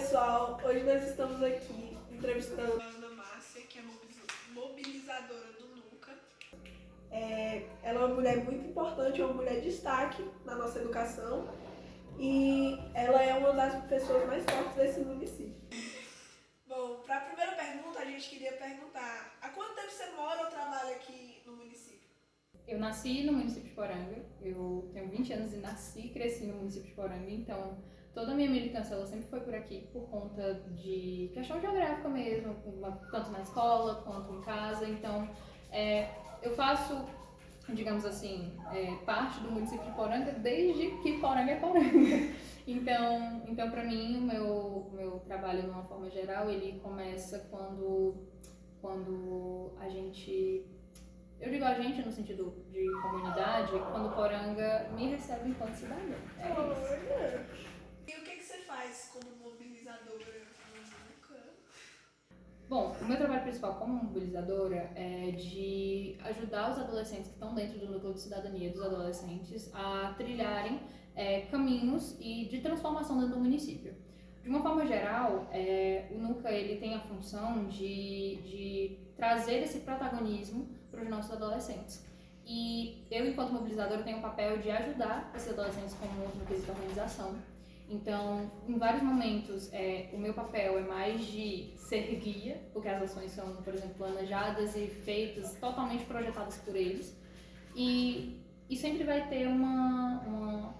pessoal, hoje nós estamos aqui entrevistando a Ana Márcia, que é mobilizadora do NUCA. Ela é uma mulher muito importante, uma mulher de destaque na nossa educação e ela é uma das pessoas mais fortes desse município. Bom, para a primeira pergunta, a gente queria perguntar: há quanto tempo você mora ou trabalha aqui no município? Eu nasci no município de Poranga, eu tenho 20 anos e nasci e cresci no município de Poranga, então toda a minha militância ela sempre foi por aqui, por conta de questão geográfica mesmo, tanto na escola quanto em casa. Então eu faço, digamos assim, parte do município de Poranga desde que Poranga é Poranga. Então para mim, o meu trabalho, de uma forma geral, ele começa quando a gente... Eu digo a gente no sentido de comunidade, quando Poranga me recebe enquanto cidadã. É isso. E o que você faz como mobilizadora no NUCA? Bom, o meu trabalho principal como mobilizadora é de ajudar os adolescentes que estão dentro do núcleo de cidadania dos adolescentes a trilharem caminhos e de transformação dentro do município. De uma forma geral, o NUCA ele tem a função de trazer esse protagonismo para os nossos adolescentes. E eu, enquanto mobilizadora, tenho o papel de ajudar esses adolescentes no quesito organização. Então, em vários momentos, o meu papel é mais de ser guia, porque as ações são, por exemplo, planejadas e feitas, totalmente projetadas por eles. E sempre vai ter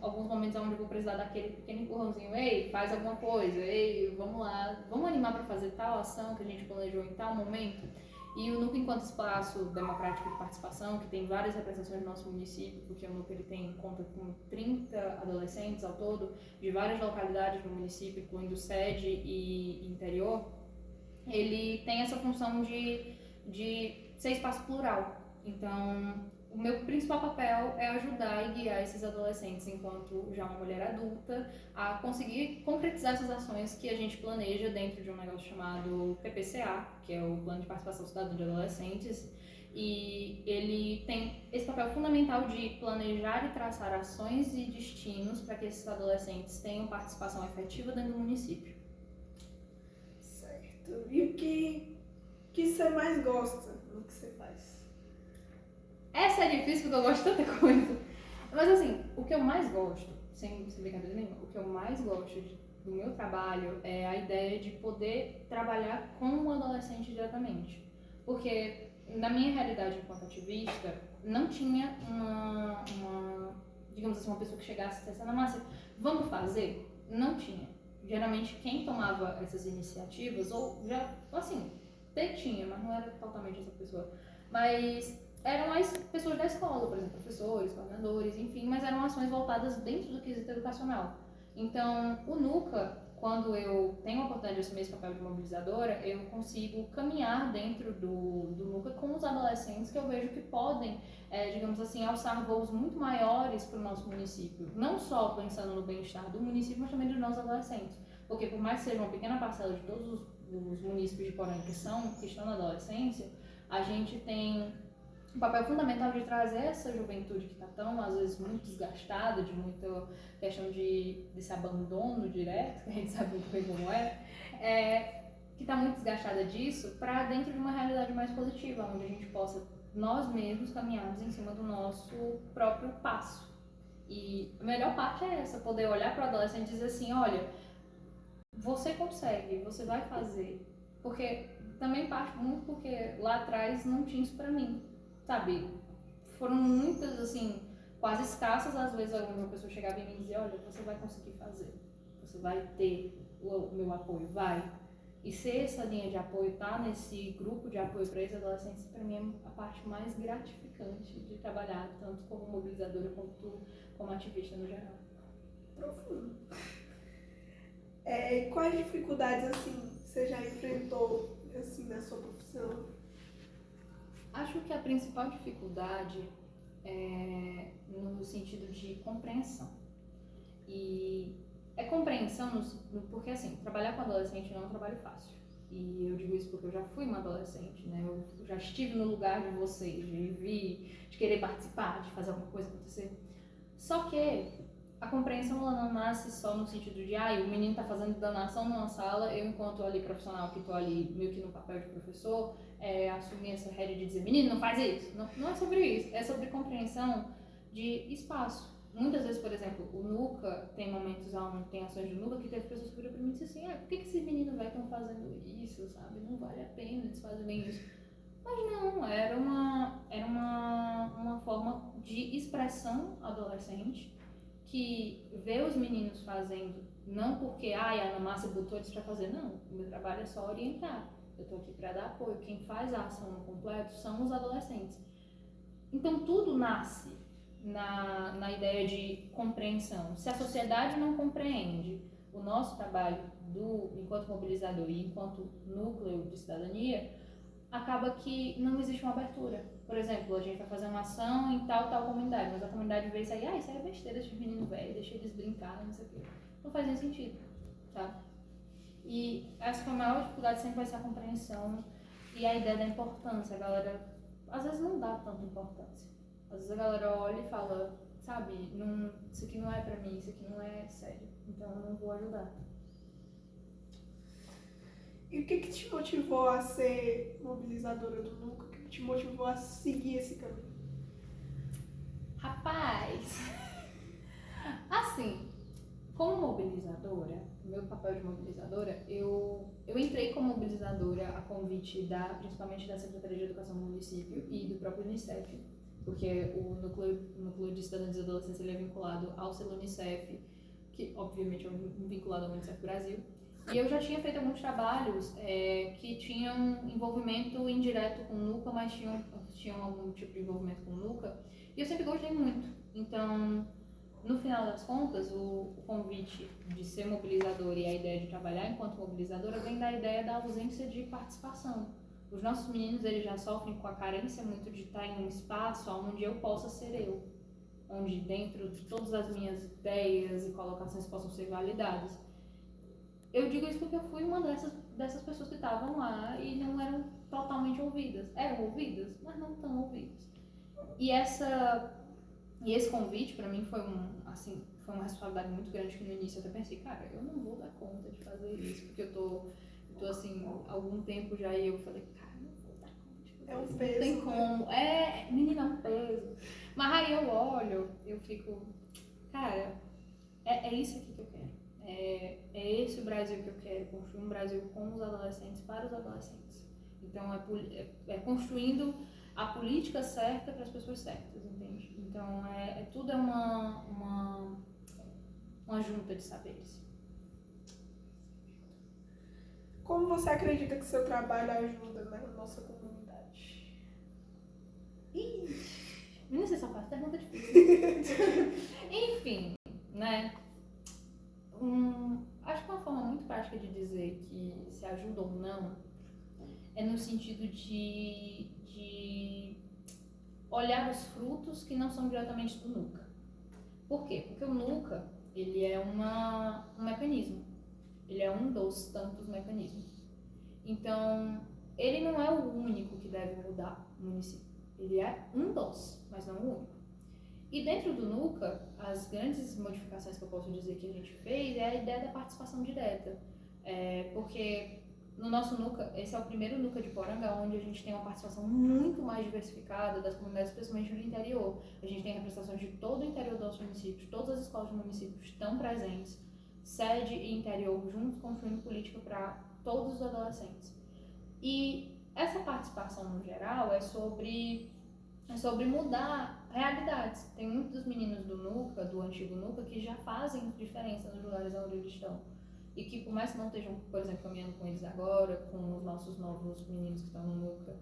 alguns momentos onde eu vou precisar daquele pequeno empurrãozinho: ei, faz alguma coisa, ei, vamos lá, vamos animar para fazer tal ação que a gente planejou em tal momento. E o NUCA, enquanto espaço democrático de participação, que tem várias representações no nosso município, porque o NUCA ele conta com 30 adolescentes ao todo, de várias localidades do município, incluindo sede e interior, ele tem essa função de ser espaço plural. Então, o meu principal papel é ajudar e guiar esses adolescentes, enquanto já uma mulher adulta, a conseguir concretizar essas ações que a gente planeja dentro de um negócio chamado PPCA, que é o Plano de Participação Cidadã de Adolescentes. E ele tem esse papel fundamental de planejar e traçar ações e destinos para que esses adolescentes tenham participação efetiva dentro do município. Certo. E o que você mais gosta do que você faz? Essa é difícil porque eu gosto de tanta coisa. Mas assim, o que eu mais gosto, sem brincadeira nenhuma, o que eu mais gosto do meu trabalho é a ideia de poder trabalhar com o adolescente diretamente. Porque na minha realidade enquanto ativista, não tinha digamos assim, uma pessoa que chegasse e dissesse: Ana Márcia, vamos fazer? Não tinha. Geralmente quem tomava essas iniciativas, ou já, assim, até tinha, mas não era totalmente essa pessoa. Mas eram as pessoas da escola, por exemplo, professores, coordenadores, enfim, mas eram ações voltadas dentro do quesito educacional. Então, o NUCA, quando eu tenho a oportunidade de assumir esse papel de mobilizadora, eu consigo caminhar dentro do NUCA com os adolescentes que eu vejo que podem, digamos assim, alçar voos muito maiores para o nosso município. Não só pensando no bem-estar do município, mas também dos nossos adolescentes. Porque por mais que seja uma pequena parcela de todos os municípios de Poranga que estão na adolescência, a gente tem um papel fundamental de trazer essa juventude que está tão, às vezes, muito desgastada, de muita questão desse abandono direto, que a gente sabe muito bem como que está muito desgastada disso, para dentro de uma realidade mais positiva, onde a gente possa, nós mesmos, caminharmos em cima do nosso próprio passo. E a melhor parte é essa, poder olhar para o adolescente e dizer assim: olha, você consegue, você vai fazer. Porque também parte muito porque lá atrás não tinha isso para mim. Sabe, foram muitas, assim, quase escassas às vezes alguma pessoa chegava em mim e dizia: olha, você vai conseguir fazer, você vai ter o meu apoio, vai. E ser essa linha de apoio, tá nesse grupo de apoio para esses adolescentes, para mim é a parte mais gratificante de trabalhar, tanto como mobilizadora quanto como ativista no geral. Profundo. Quais dificuldades, assim, você já enfrentou, assim, na sua profissão? Acho que a principal dificuldade é no sentido de compreensão. E é compreensão porque, assim, trabalhar com adolescente não é um trabalho fácil. E eu digo isso porque eu já fui uma adolescente, né? Eu já estive no lugar de vocês, de querer participar, de fazer alguma coisa acontecer. Só que a compreensão ela não nasce só no sentido de, o menino tá fazendo danação numa sala, eu enquanto ali profissional que tô ali meio que no papel de professor, assumir essa rédea de dizer, menino, não faz isso. Não, não é sobre isso, é sobre compreensão de espaço. Muitas vezes, por exemplo, o Nuca, tem momentos onde tem ações do Nuca que teve pessoas que viram pra mim e disseram assim, por que esses meninos velhos estão fazendo isso, sabe? Não vale a pena eles fazerem isso. Mas não, era uma forma de expressão adolescente que vê os meninos fazendo, não porque a Ana Márcia botou eles pra fazer, não. O meu trabalho é só orientar. Eu tô aqui pra dar apoio. Quem faz a ação no completo são os adolescentes. Então tudo nasce na ideia de compreensão. Se a sociedade não compreende o nosso trabalho enquanto mobilizador e enquanto núcleo de cidadania, acaba que não existe uma abertura. Por exemplo, a gente vai fazer uma ação em tal comunidade, mas a comunidade vê isso aí, isso aí é besteira, deixa os meninos velhos, deixa eles brincar, não sei o quê. Não faz nem sentido, sabe? E essa foi a maior dificuldade, sempre vai ser a compreensão e a ideia da importância. A galera, às vezes, não dá tanta importância. Às vezes a galera olha e fala, sabe, isso aqui não é pra mim, isso aqui não é sério, então eu não vou ajudar. E o que te motivou a ser mobilizadora do Nuca? O que te motivou a seguir esse caminho? Rapaz, assim, como mobilizadora, meu papel de mobilizadora, eu entrei como mobilizadora a convite principalmente da Secretaria de Educação do município e do próprio Unicef, porque o núcleo de cidadania e adolescência ele é vinculado ao selo Unicef, que obviamente é vinculado ao Unicef Brasil. E eu já tinha feito alguns trabalhos que tinham envolvimento indireto com o Nuca, mas tinham algum tipo de envolvimento com o Nuca, e eu sempre gostei muito. Então, no final das contas, o convite de ser mobilizadora e a ideia de trabalhar enquanto mobilizadora vem da ideia da ausência de participação. Os nossos meninos eles já sofrem com a carência muito de estar em um espaço onde eu possa ser eu, onde dentro de todas as minhas ideias e colocações possam ser validadas. Eu digo isso porque eu fui uma dessas pessoas que estavam lá e não eram totalmente ouvidas. Eram ouvidas, mas não tão ouvidas. E esse convite, pra mim, foi uma responsabilidade muito grande que no início eu até pensei, cara, eu não vou dar conta de fazer isso, porque eu tô assim, há algum tempo já e eu falei, cara, não vou dar conta de fazer isso. Peso. Não tem como. Menina, é um peso. Mas aí eu olho, eu fico, cara, é isso aqui que eu quero. É esse o Brasil que eu quero, construir um Brasil com os adolescentes, para os adolescentes. Então, é construindo a política certa para as pessoas certas, entende? Então, tudo é uma junta de saberes. Como você acredita que seu trabalho ajuda na nossa comunidade? Não sei se eu faço pergunta difícil. Enfim, né? Acho que uma forma muito prática de dizer que se ajuda ou não é no sentido de olhar os frutos que não são diretamente do Nuca. Por quê? Porque o Nuca, ele é um mecanismo. Ele é um dos tantos mecanismos. Então, ele não é o único que deve mudar o município. Ele é um dos, mas não o único. E dentro do Nuca, as grandes modificações que eu posso dizer que a gente fez é a ideia da participação direta. Porque no nosso Nuca, esse é o primeiro Nuca de Poranga, onde a gente tem uma participação muito mais diversificada das comunidades, especialmente no interior. A gente tem representações de todo o interior do nosso município, todas as escolas do município estão presentes, sede e interior juntos construindo política para todos os adolescentes. E essa participação no geral é sobre mudar realidades. Tem muitos dos meninos do Nuca, do antigo Nuca, que já fazem diferença nos lugares onde eles estão. E que, por mais que não estejam, por exemplo, caminhando com eles agora, com os nossos novos meninos que estão no Nuca,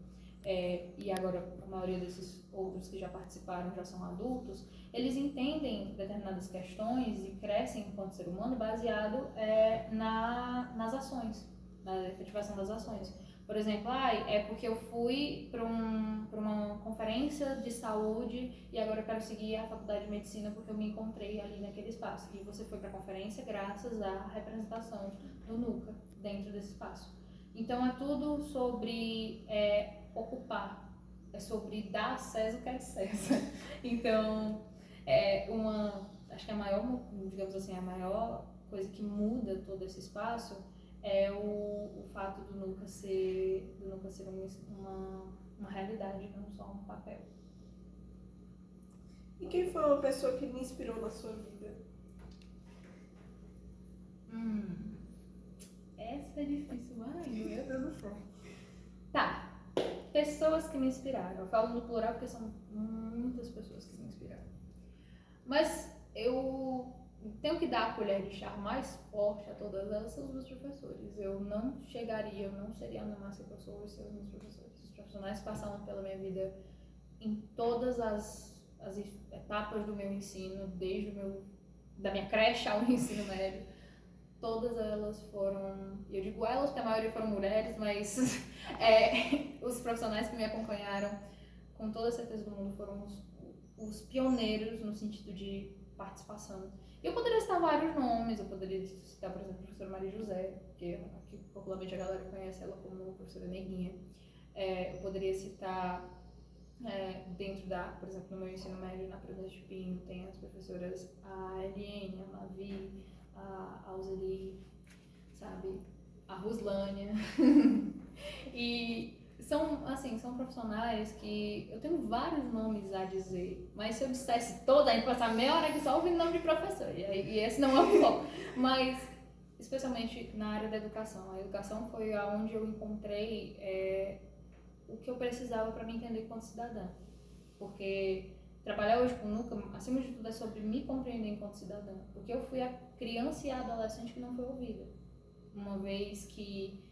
e agora a maioria desses outros que já participaram já são adultos, eles entendem determinadas questões e crescem enquanto ser humano baseado nas ações, na efetivação das ações. Por exemplo, é porque eu fui para uma conferência de saúde e agora eu quero seguir a faculdade de medicina porque eu me encontrei ali naquele espaço. E você foi para a conferência graças à representação do Nuca dentro desse espaço. Então é tudo sobre ocupar, é sobre dar a César o que é de César. Então, acho que a maior, digamos assim, a maior coisa que muda todo esse espaço é o fato do Nuca ser uma realidade, não só um papel. E quem foi uma pessoa que me inspirou na sua vida? Essa é difícil. Ai, meu Deus do céu. Tá. Pessoas que me inspiraram. Eu falo no plural porque são muitas pessoas que me inspiraram. Mas eu tenho que dar a colher de chá mais forte a todas elas, são os meus professores. Eu não seria a Ana Márcia que eu sou hoje sem os meus professores. Os profissionais passaram pela minha vida em todas as etapas do meu ensino, da minha creche ao ensino médio. Todas elas foram, eu digo elas porque a maioria foram mulheres, mas os profissionais que me acompanharam, com toda a certeza do mundo, foram os pioneiros no sentido de participação. Eu poderia citar vários nomes, eu poderia citar, por exemplo, a professora Maria José, que aqui popularmente a galera conhece ela como professora Neguinha. Eu poderia citar, por exemplo, no meu ensino médio, na Prudente de Pinho, tem as professoras a Eliane, a Mavi, a Alzeli, sabe, a Ruslânia. E são profissionais que eu tenho vários nomes a dizer, mas se eu dissesse toda, a gente passar meia hora aqui só ouvindo nome de professor, e esse não é o foco. Mas, especialmente na área da educação. A educação foi onde eu encontrei o que eu precisava para me entender enquanto cidadã. Porque trabalhar hoje com o Nuca, acima de tudo, é sobre me compreender enquanto cidadã. Porque eu fui a criança e a adolescente que não foi ouvida. Uma vez que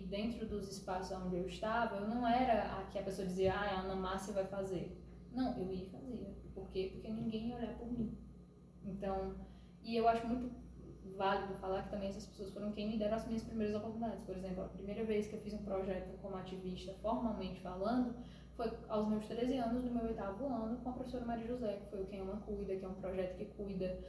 dentro dos espaços onde eu estava, eu não era a que a pessoa dizia, a Ana Márcia vai fazer. Não, eu ia e fazia. Por quê? Porque ninguém ia olhar por mim. Então, e eu acho muito válido falar que também essas pessoas foram quem me deram as minhas primeiras oportunidades. Por exemplo, a primeira vez que eu fiz um projeto como ativista, formalmente falando, foi aos meus 13 anos, no meu 8º ano, com a professora Maria José, que foi o Quem Ama Cuida, que é um projeto que cuida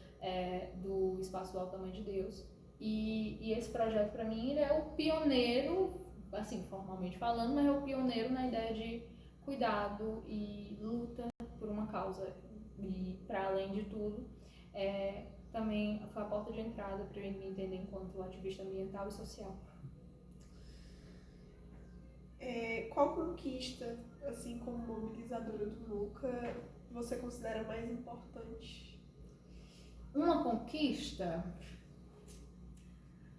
do Espaço do Alto Tamanho de Deus. E esse projeto, para mim, ele é o pioneiro, assim, formalmente falando, mas é o pioneiro na ideia de cuidado e luta por uma causa. E, para além de tudo, também foi a porta de entrada para eu me entender enquanto ativista ambiental e social. Qual conquista, assim como mobilizadora do Nuca, você considera mais importante? Uma conquista?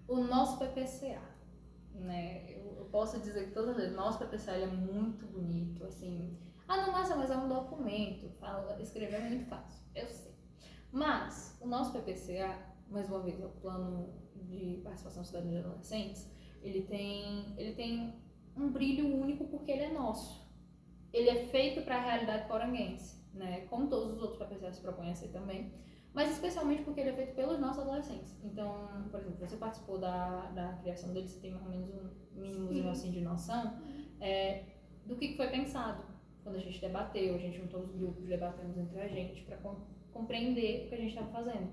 O nosso PPCA, né? Eu posso dizer que todas as vezes, nosso PPCA ele é muito bonito, assim. Não, nossa, mas é um documento, escrever é muito fácil, eu sei. Mas o nosso PPCA, mais uma vez, é o Plano de Participação Cidadã de Adolescentes, ele tem um brilho único porque ele é nosso. Ele é feito para a realidade poranguense, né? Como todos os outros PPCAs se propõem a ser também, mas especialmente porque ele é feito pelos nossos adolescentes. Então, por exemplo, você participou da criação dele, você tem mais ou menos um mínimozinho assim de noção do que foi pensado. Quando a gente debateu, a gente juntou os grupos, debatemos entre a gente para compreender o que a gente estava fazendo.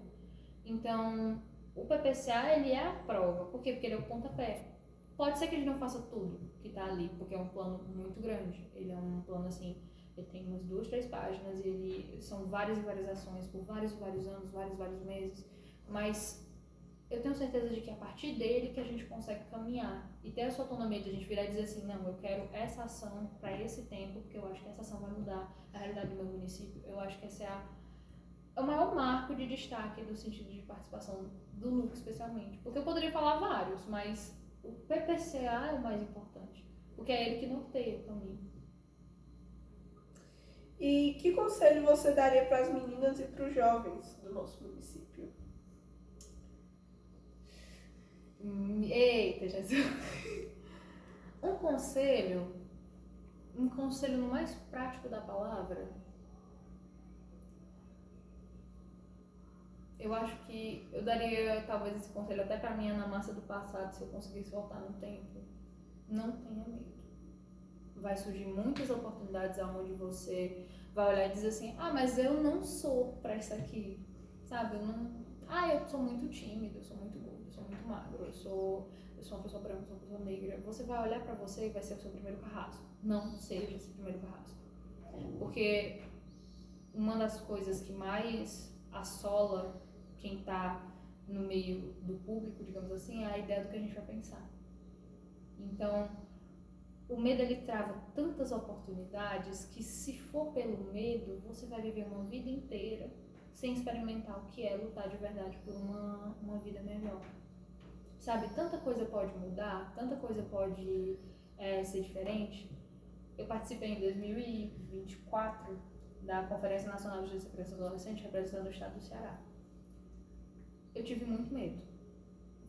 Então, o PPCA, ele é a prova. Por quê? Porque ele é o pontapé. Pode ser que a gente não faça tudo que está ali, porque é um plano muito grande. Ele é um plano, assim, ele tem umas 2, 3 páginas, e são várias e várias ações por vários e vários anos, vários e vários meses. Mas eu tenho certeza de que é a partir dele que a gente consegue caminhar e ter a sua autonomia de a gente virar e dizer assim, não, eu quero essa ação para esse tempo, porque eu acho que essa ação vai mudar a realidade do meu município. Eu acho que esse é o maior marco de destaque do sentido de participação do Nuca, especialmente. Porque eu poderia falar vários, mas o PPCA é o mais importante, porque é ele que norteia o caminho. E que conselho você daria para as meninas e para os jovens do nosso município? Eita, Jesus! Um conselho no mais prático da palavra, eu acho que eu daria talvez esse conselho até para minha Ana Márcia do passado, se eu conseguisse voltar no tempo. Não tenha medo. Vai surgir muitas oportunidades onde você vai olhar e dizer assim, mas eu não sou para isso aqui, sabe? Eu sou muito tímido, eu sou muito gordo, eu sou muito magro, eu sou uma pessoa branca, eu sou uma pessoa negra. Você vai olhar para você e vai ser o seu primeiro carrasco. Não seja esse primeiro carrasco. Porque uma das coisas que mais assola quem tá no meio do público, digamos assim, é a ideia do que a gente vai pensar. Então, o medo ele trava tantas oportunidades que, se for pelo medo, você vai viver uma vida inteira sem experimentar o que é lutar de verdade por uma vida melhor. Sabe, tanta coisa pode mudar, tanta coisa pode ser diferente. Eu participei em 2024 da Conferência Nacional de Justiça e Criança e Adolescente, representando o estado do Ceará. Eu tive muito medo.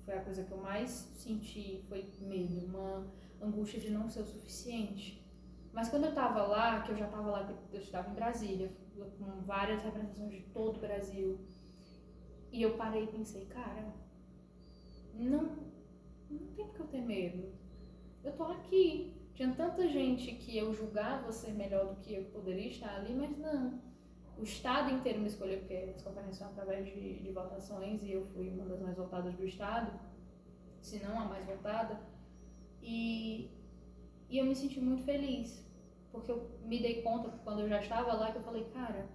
Foi a coisa que eu mais senti, foi medo, uma angústia de não ser o suficiente. Mas quando eu estava lá, que eu já estava lá, eu estava em Brasília, com várias representações de todo o Brasil, e eu parei e pensei, cara, não tem porque eu ter medo. Eu tô aqui. Tinha tanta gente que eu julgava ser melhor do que eu poderia estar ali, mas não. O estado inteiro me escolheu, porque as conferências são através de votações, e eu fui uma das mais votadas do estado, se não a mais votada. E eu me senti muito feliz, porque eu me dei conta, quando eu já estava lá, que eu falei, cara,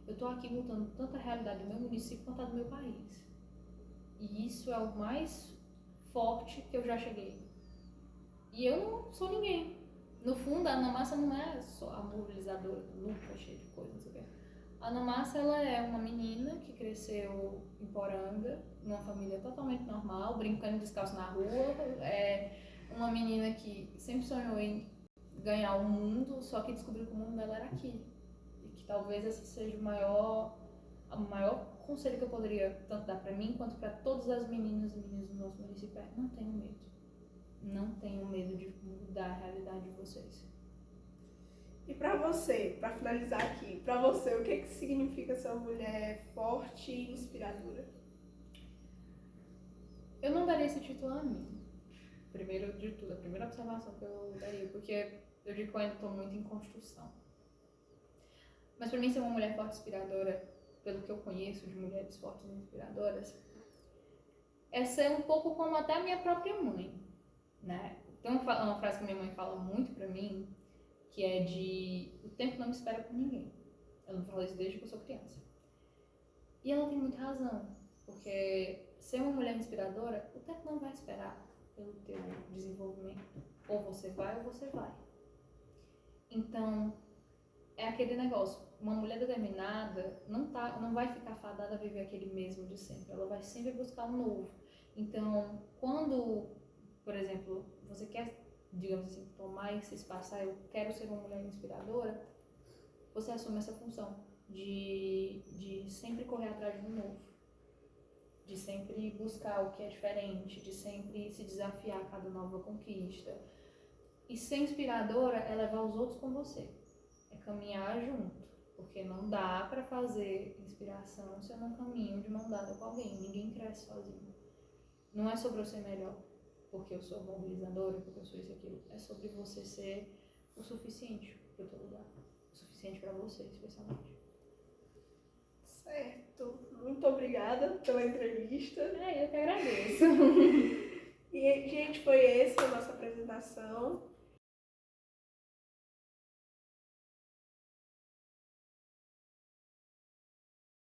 eu tô aqui mudando tanta realidade do meu município quanto a do meu país. E isso é o mais forte que eu já cheguei. E eu não sou ninguém. No fundo, a Ana Massa não é só a mobilizadora do Luca, cheia de coisas, não sei o quê. A Ana Massa, ela é uma menina que cresceu em Poranga, numa família totalmente normal, brincando descalço na rua. É uma menina que sempre sonhou em ganhar o mundo, só que descobriu que o mundo dela era aqui. E que talvez esse seja o maior conselho que eu poderia tanto dar pra mim, quanto pra todas as meninas e meninos do nosso município. Não tenham medo. Não tenham medo de mudar a realidade de vocês. E pra você, pra finalizar aqui, pra você, o que significa ser uma mulher forte e inspiradora? Eu não daria esse título a mim. Primeiro de tudo, a primeira observação que eu daria, porque eu digo que eu ainda estou muito em construção. Mas pra mim, ser uma mulher forte e inspiradora, pelo que eu conheço de mulheres fortes e inspiradoras, é ser um pouco como até a minha própria mãe, né? Tem uma frase que minha mãe fala muito pra mim, que é de: o tempo não me espera por ninguém. Ela me fala isso desde que eu sou criança. E ela tem muita razão, porque ser uma mulher inspiradora, o tempo não vai esperar pelo teu desenvolvimento. Ou você vai ou você vai. Então, é aquele negócio, uma mulher determinada não vai ficar fadada a viver aquele mesmo de sempre, ela vai sempre buscar um novo. Então, quando, por exemplo, você quer, digamos assim, tomar esse espaço, eu quero ser uma mulher inspiradora, você assume essa função de sempre correr atrás de um novo, de sempre buscar o que é diferente, de sempre se desafiar a cada nova conquista. E ser inspiradora é levar os outros com você, é caminhar junto, porque não dá pra fazer inspiração se eu não caminho de mão dada com alguém. Ninguém cresce sozinho. Não é sobre eu ser melhor porque eu sou mobilizadora, porque eu sou isso e aquilo. É sobre você ser o suficiente pro teu lugar, o suficiente pra você, especialmente. Certo. Muito obrigada pela entrevista. Eu que agradeço. E, gente, foi essa a nossa apresentação.